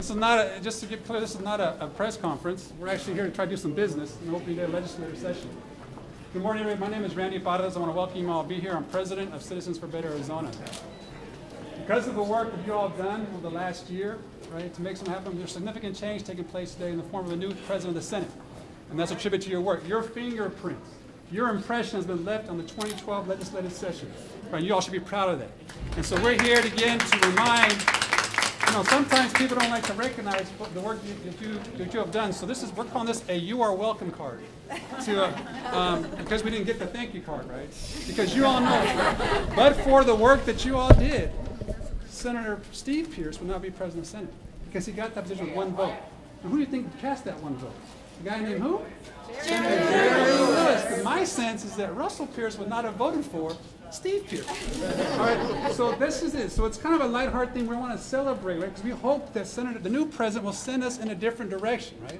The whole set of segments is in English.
This is not a, just to get clear, this is not a press conference. We're actually here to try to do some business in the opening day of legislative session. Good morning, everybody. My name is Randy Parraz. I want to welcome you all to be here. I'm president of Citizens for Better Arizona. Because of the work that you all have done over the last year, right, to make something happen, there's significant change taking place today in the form of a new president of the Senate. And that's a tribute to your work. Your fingerprints, your impression has been left on the 2012 legislative session. Right, you all should be proud of that. And so we're here again to remind, you know, sometimes people don't like to recognize the work that you have done. So this is, we're calling this a "You Are Welcome" card. Because we didn't get the thank you card, right? Because you all know, but for the work that you all did, Senator Steve Pierce would not be president of the Senate because he got that position with one vote. And who do you think cast that one vote? A guy named who? Senator Jerry Lewis. And my sense is that Russell Pierce would not have voted for Steve Pierce. All right, so this is it. So it's kind of a lighthearted thing we want to celebrate, right? Because we hope that the new president will send us in a different direction, right?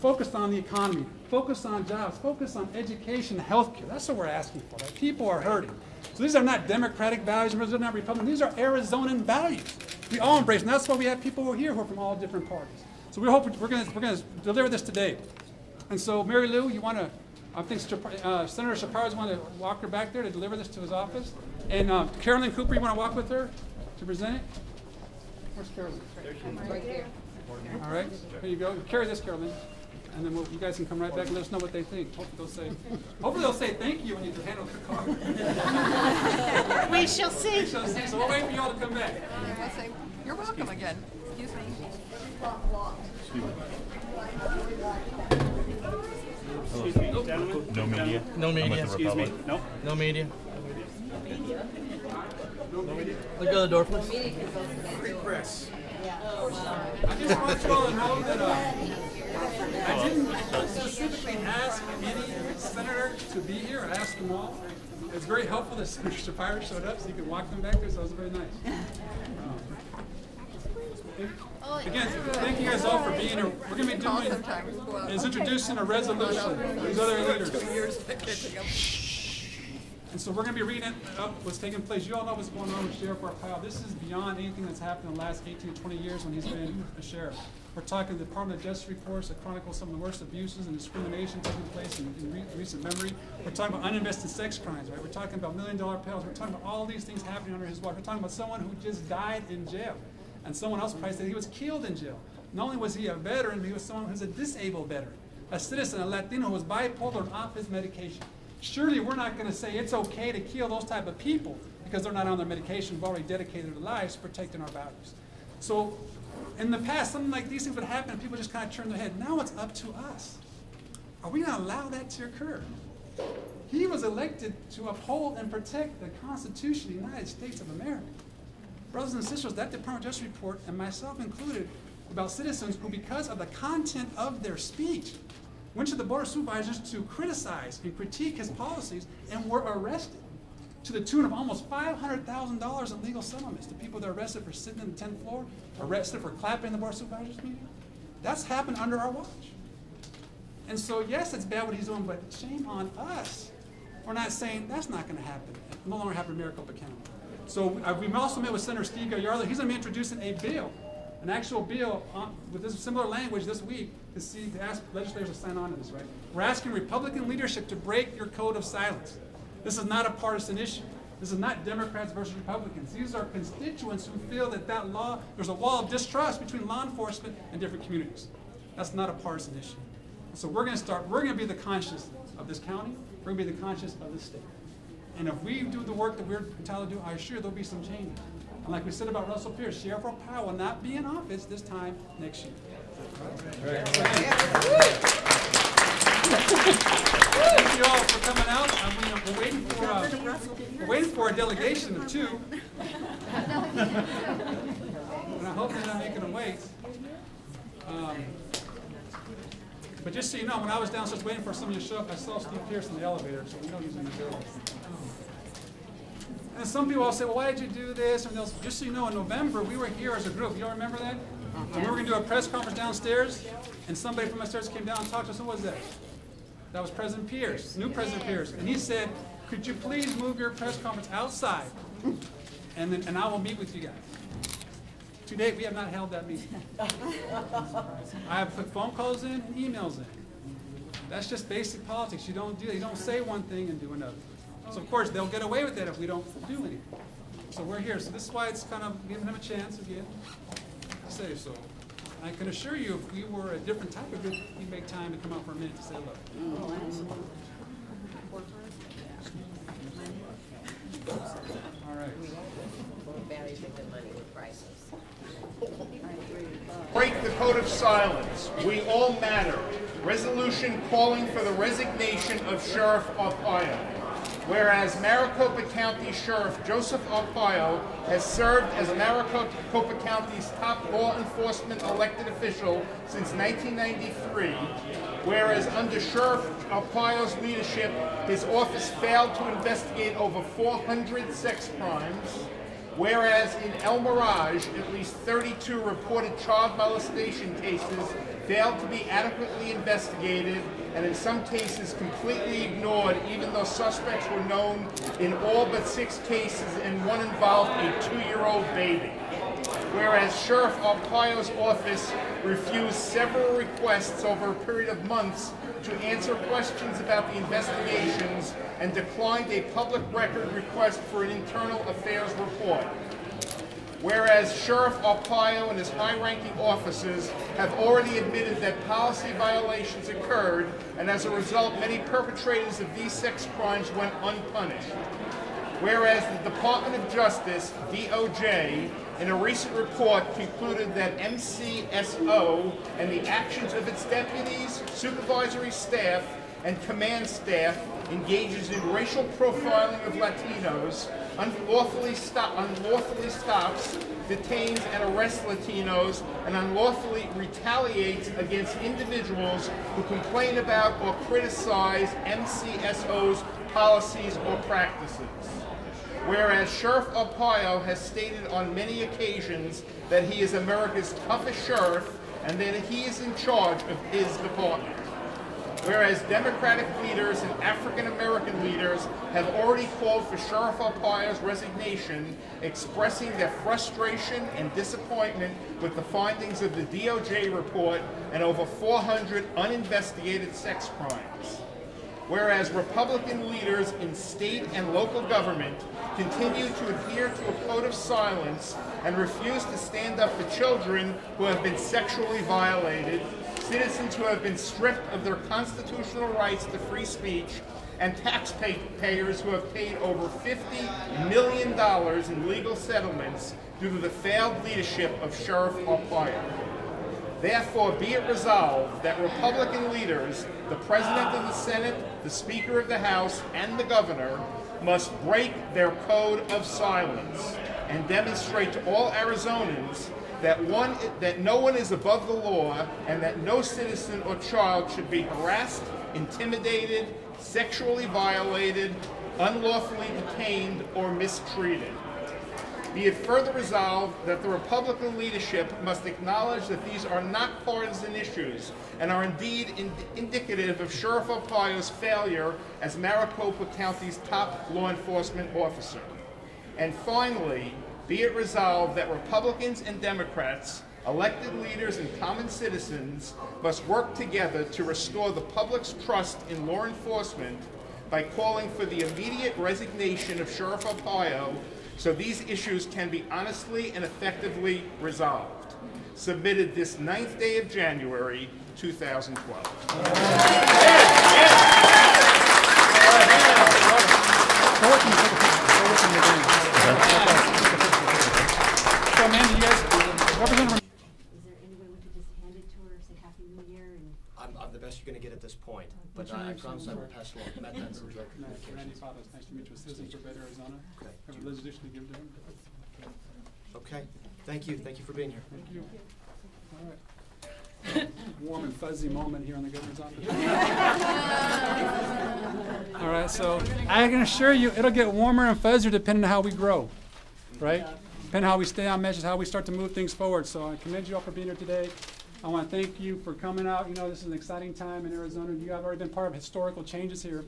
Focused on the economy, focused on jobs, focused on education, healthcare. That's what we're asking for, right? People are hurting. So these are not Democratic values, these are not Republican. These are Arizonan values. We all embrace, and that's why we have people who are here who are from all different parties. So we hope we're going to deliver this today. And so, Mary Lou, you want to? I think Senator Arpaio want to walk her back there to deliver this to his office. And Carolyn Cooper, you want to walk with her to present it? Where's Carolyn? Right there. All right, here you go. Carry this, Carolyn. And then you guys can come right back and let us know what they think. Hopefully they'll say thank you when you handle the card. We shall see. We shall see. So we'll wait for y'all to come back. I'll say, you're welcome again. Excuse me. No media. No media. Excuse me. No. No media. Look at the door, please. Free press. I just want you all to know that I didn't specifically ask any senator to be here. I asked them all. It's very helpful that Senator Arpaio showed up so you could walk them back there, so that was very nice. Again, thank you guys all for being here. We're going to be doing is introducing a resolution for these other leaders. And so we're going to be reading up what's taking place. You all know what's going on with Sheriff Arpaio. This is beyond anything that's happened in the last 18 to 20 years when he's been a sheriff. We're talking the Department of Justice reports that chronicle some of the worst abuses and discrimination taking place in recent memory. We're talking about uninvested sex crimes, right? We're talking about $1 million payoffs. We're talking about all these things happening under his watch. We're talking about someone who just died in jail. And someone else probably said he was killed in jail. Not only was he a veteran, but he was someone who's a disabled veteran, a citizen, a Latino who was bipolar and off his medication. Surely we're not going to say it's okay to kill those type of people because they're not on their medication. We've already dedicated their lives to protecting our values. So in the past, something like these things would happen and people just kind of turn their head. Now it's up to us. Are we going to allow that to occur? He was elected to uphold and protect the Constitution of the United States of America. Brothers and sisters, that Department of Justice report, and myself included, about citizens who, because of the content of their speech, went to the Board of Supervisors to criticize and critique his policies and were arrested to the tune of almost $500,000 in legal settlements. The people that are arrested for sitting in the 10th floor, arrested for clapping in the Board of Supervisors meeting. That's happened under our watch. And so, yes, it's bad what he's doing, but shame on us. We're not saying that's not going to happen. It no longer happen in Maricopa County. So we've also met with Senator Steve Gallardo. He's going to be introducing a bill, an actual bill with this similar language this week to ask legislators to sign on to this, right? We're asking Republican leadership to break your code of silence. This is not a partisan issue. This is not Democrats versus Republicans. These are constituents who feel that there's a wall of distrust between law enforcement and different communities. That's not a partisan issue. So we're going to be the conscience of this county. We're going to be the conscience of this state. And if we do the work that we're entitled to do, I assure there'll be some changes. And like we said about Russell Pierce, Sheriff Arpaio will not be in office this time next year. Right. Thank you all for coming out. We're waiting for a delegation of 2. And I hope they're not making them wait. But just so you know, when I was downstairs waiting for somebody to show up, I saw Steve Pierce in the elevator, so we know he's in the building. And some people will say, well, why did you do this? And just so you know, in November, we were here as a group. You all remember that? And we were going to do a press conference downstairs, and somebody from upstairs came down and talked to us. Who was that? That was President Pierce, new President Pierce. And he said, could you please move your press conference outside, and I will meet with you guys. To date, we have not held that meeting. I have put phone calls in and emails in. That's just basic politics. You don't do that. You don't say one thing and do another. So of course, they'll get away with that if we don't do anything. So we're here. So this is why it's kind of giving them a chance again to say so. I can assure you, if we were a different type of group, we'd make time to come out for a minute to say hello. All right. Break the code of silence. We all matter. Resolution calling for the resignation of Sheriff Arpaio. Whereas Maricopa County Sheriff Joseph Arpaio has served as Maricopa County's top law enforcement elected official since 1993, whereas under Sheriff Arpaio's leadership, his office failed to investigate over 400 sex crimes, whereas in El Mirage, at least 32 reported child molestation cases failed to be adequately investigated, and in some cases completely ignored, even though suspects were known in all but 6 cases, and one involved a 2-year-old baby. Whereas Sheriff Arpaio's office refused several requests over a period of months to answer questions about the investigations, and declined a public record request for an internal affairs report. Whereas Sheriff Arpaio and his high-ranking officers have already admitted that policy violations occurred, and as a result, many perpetrators of these sex crimes went unpunished. Whereas the Department of Justice, DOJ, in a recent report concluded that MCSO and the actions of its deputies, supervisory staff, and command staff engages in racial profiling of Latinos, unlawfully stops, detains, and arrests Latinos, and unlawfully retaliates against individuals who complain about or criticize MCSO's policies or practices. Whereas Sheriff Arpaio has stated on many occasions that he is America's toughest sheriff and that he is in charge of his department. Whereas Democratic leaders and African American leaders have already called for Sheriff Arpaio's resignation, expressing their frustration and disappointment with the findings of the DOJ report and over 400 uninvestigated sex crimes. Whereas Republican leaders in state and local government continue to adhere to a code of silence and refuse to stand up for children who have been sexually violated, citizens who have been stripped of their constitutional rights to free speech, and taxpayers who have paid over $50 million in legal settlements due to the failed leadership of Sheriff Arpaio. Therefore, be it resolved that Republican leaders, the President of the Senate, the Speaker of the House, and the Governor must break their code of silence and demonstrate to all Arizonans that no one is above the law and that no citizen or child should be harassed, intimidated, sexually violated, unlawfully detained, or mistreated. Be it further resolved that the Republican leadership must acknowledge that these are not partisan issues and are indeed indicative of Sheriff Arpaio's failure as Maricopa County's top law enforcement officer. And finally, be it resolved that Republicans and Democrats, elected leaders and common citizens must work together to restore the public's trust in law enforcement by calling for the immediate resignation of Sheriff Arpaio so these issues can be honestly and effectively resolved. Submitted this 9th day of January, 2012. So, man, you guys represent. Is there any way we could just hand it to her, say Happy New Year? And I'm the best you're going to get at this point, but I promise I will pass along. Matt Benson, Director of Communications. Randy Pappas, nice to meet you. Citizens for Better Arizona. Okay. Have a resolution to give to him. Okay. Thank you. Thank you for being here. Thank you. All right. Warm and fuzzy moment here in the governor's office. All right, so I can assure you it'll get warmer and fuzzier depending on how we grow, right? Depending on how we stay on measures, how we start to move things forward. So I commend you all for being here today. I want to thank you for coming out. You know, this is an exciting time in Arizona. You have already been part of historical changes here.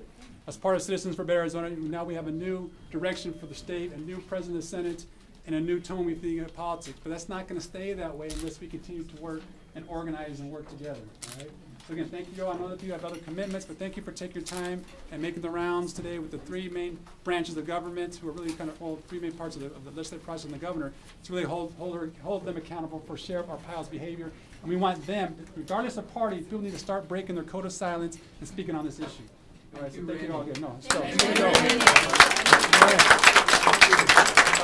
As part of Citizens for Better Arizona, now we have a new direction for the state, a new president of the Senate, and a new tone we think in politics. But that's not going to stay that way unless we continue to work and organize and work together. All right? So again, thank you all. I know that you have other commitments, but thank you for taking your time and making the rounds today with the three main branches of government, who are really kind of all three main parts of the legislative process and the governor, to really hold them accountable for Sheriff Arpaio's behavior. And we want them, regardless of party, people need to start breaking their code of silence and speaking on this issue. All right, so thank you all again. No, let's go.